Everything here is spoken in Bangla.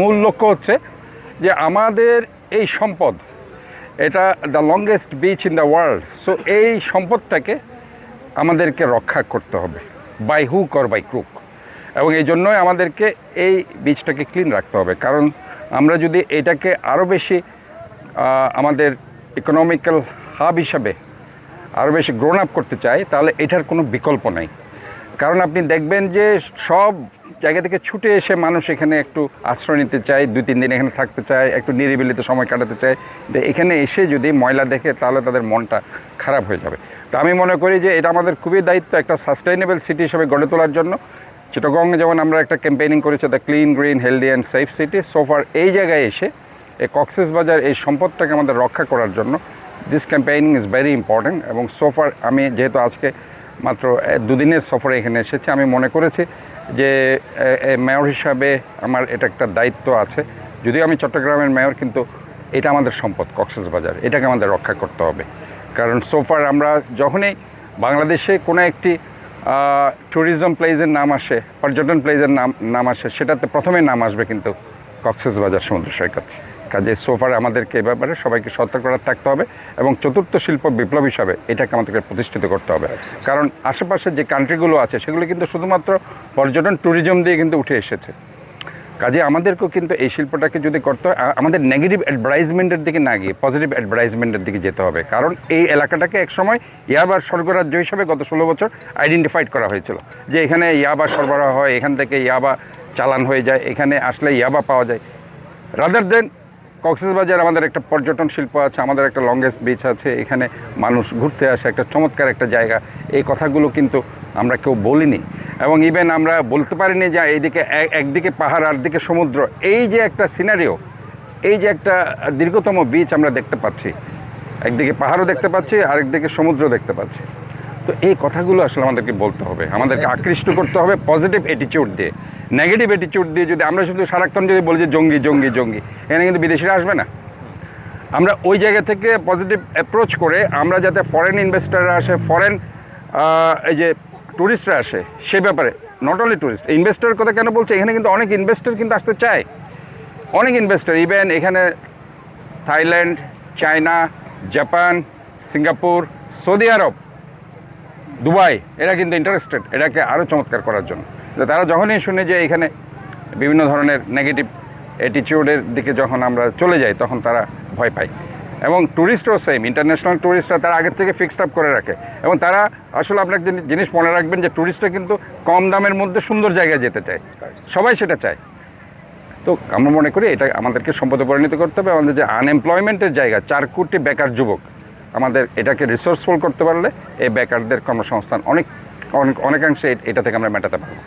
মূল লক্ষ্য হচ্ছে যে আমাদের এই সম্পদ, এটা the longest beach in the world. So এই সম্পদটাকে আমাদেরকে রক্ষা করতে হবে, by hook or by crook. এবং এই জন্যই আমাদেরকে এই বিচটাকে ক্লিন রাখতে হবে। কারণ আমরা যদি এটাকে আরও বেশি আমাদের ইকোনমিক্যাল হাব হিসাবে আরও বেশি গ্রোন আপ করতে চাই, তাহলে এটার কোনো বিকল্প নাই। কারণ আপনি দেখবেন যে সব জায়গা থেকে ছুটে এসে মানুষ এখানে একটু আশ্রয় নিতে চায়, 2-3 দিন এখানে থাকতে চায়, একটু নিরিবিলিতে সময় কাটাতে চায়। এখানে এসে যদি ময়লা দেখে তাহলে তাদের মনটা খারাপ হয়ে যাবে। তো আমি মনে করি যে এটা আমাদের খুবই দায়িত্ব একটা সাস্টেইনেবল সিটি হিসেবে গড়ে তোলার জন্য। চিটাগংয়ে যেমন আমরা একটা ক্যাম্পেইনিং করেছি, the clean, green, healthy and safe city. সোফার এই জায়গায় এসে এই কক্সবাজার এই সম্পদটাকে আমাদের রক্ষা করার জন্য this campaigning is very important. এবং সোফার আমি যেহেতু আজকে মাত্র 2 দিনের সফরে এখানে এসেছি, আমি মনে করেছি যে মেয়র হিসাবে আমার এটা একটা দায়িত্ব আছে। যদিও আমি চট্টগ্রামের মেয়র, কিন্তু এটা আমাদের সম্পদ কক্সবাজার, এটাকে আমাদের রক্ষা করতে হবে। কারণ সোফার আমরা যখনই বাংলাদেশে কোনো একটি ট্যুরিজম প্লেসের নাম আসে, পর্যটন প্লেসের নাম আসে, সেটাতে প্রথমে নাম আসবে কিন্তু কক্সবাজার সমুদ্র সৈকত। কাজে সোফার আমাদেরকে এ ব্যাপারে সবাইকে সতর্ক থাকতে হবে এবং চতুর্থ শিল্প বিপ্লব হিসাবে এটাকে আমাদেরকে প্রতিষ্ঠিত করতে হবে। কারণ আশেপাশে যে কান্ট্রিগুলো আছে সেগুলো কিন্তু শুধুমাত্র পর্যটন ট্যুরিজম দিয়ে কিন্তু উঠে এসেছে। কাজে আমাদেরকেও কিন্তু এই শিল্পটাকে যদি করতে হয়, আমাদের নেগেটিভ অ্যাডভার্টাইজমেন্টের দিকে না গিয়ে পজিটিভ অ্যাডভার্টাইজমেন্টের দিকে যেতে হবে। কারণ এই এলাকাটাকে একসময় ইয়াবার স্বর্গরাজ্য হিসাবে গত 16 বছর আইডেন্টিফাইড করা হয়েছিল, যে এখানে ইয়াবা সরবরাহ হয়, এখান থেকে ইয়াবা চালান হয়ে যায়, এখানে আসলে ইয়াবা পাওয়া যায়। রাদার দেন কক্সবাজার আমাদের একটা পর্যটন শিল্প আছে, আমাদের একটা লংগেস্ট বিচ আছে, এখানে মানুষ ঘুরতে আসে, একটা চমৎকার একটা জায়গা। এই কথাগুলো কিন্তু আমরা কেউ বলিনি, এবং ইভেন আমরা বলতে পারিনি যে এইদিকে একদিকে পাহাড় আর দিকে সমুদ্র, এই যে একটা সিনারিও, এই যে একটা দীর্ঘতম বিচ আমরা দেখতে পাচ্ছি, একদিকে পাহাড়ও দেখতে পাচ্ছি, আরেকদিকে সমুদ্র দেখতে পাচ্ছি। তো এই কথাগুলো আসলে আমাদেরকে বলতে হবে, আমাদেরকে আকৃষ্ট করতে হবে পজিটিভ অ্যাটিটিউড দিয়ে। নেগেটিভ অ্যাটিটিউড দিয়ে যদি আমরা শুধু সারাক্ষণ যদি বলি যে জঙ্গি জঙ্গি জঙ্গি, এখানে কিন্তু বিদেশিরা আসবে না। আমরা ওই জায়গা থেকে পজিটিভ অ্যাপ্রোচ করে আমরা যাতে ফরেন ইনভেস্টাররা আসে, ফরেন এই যে ট্যুরিস্টরা আসে, সে ব্যাপারে নট অনলি ট্যুরিস্ট, ইনভেস্টারের কথা কেন বলছে, এখানে কিন্তু অনেক ইনভেস্টর কিন্তু আসতে চায়, অনেক ইনভেস্টর। ইভেন এখানে Thailand, China, Japan, Singapore, Saudi Arab, Dubai, এরা কিন্তু ইন্টারেস্টেড এটাকে আরও চমৎকার করার জন্য। তারা যখনই শুনে যে এখানে বিভিন্ন ধরনের নেগেটিভ অ্যাটিটিউডের দিকে যখন আমরা চলে যাই, তখন তারা ভয় পায়। এবং ট্যুরিস্টও সেম, ইন্টারন্যাশনাল ট্যুরিস্টরা তারা আগের থেকে ফিক্সড আপ করে রাখে। এবং তারা আসলে আপনার জিনিস মনে রাখবেন যে ট্যুরিস্টরা কিন্তু কম দামের মধ্যে সুন্দর জায়গায় যেতে চায়, সবাই সেটা চায়। তো আমরা মনে করি এটা আমাদেরকে সম্পদে পরিণত করতে হবে। আমাদের যে আনএমপ্লয়মেন্টের জায়গা, 4 কোটি বেকার যুবক, আমাদের এটাকে রিসোর্সফুল করতে পারলে এই বেকারদের কর্মসংস্থান অনেকাংশে এটা থেকে আমরা মেটাতে পারবো।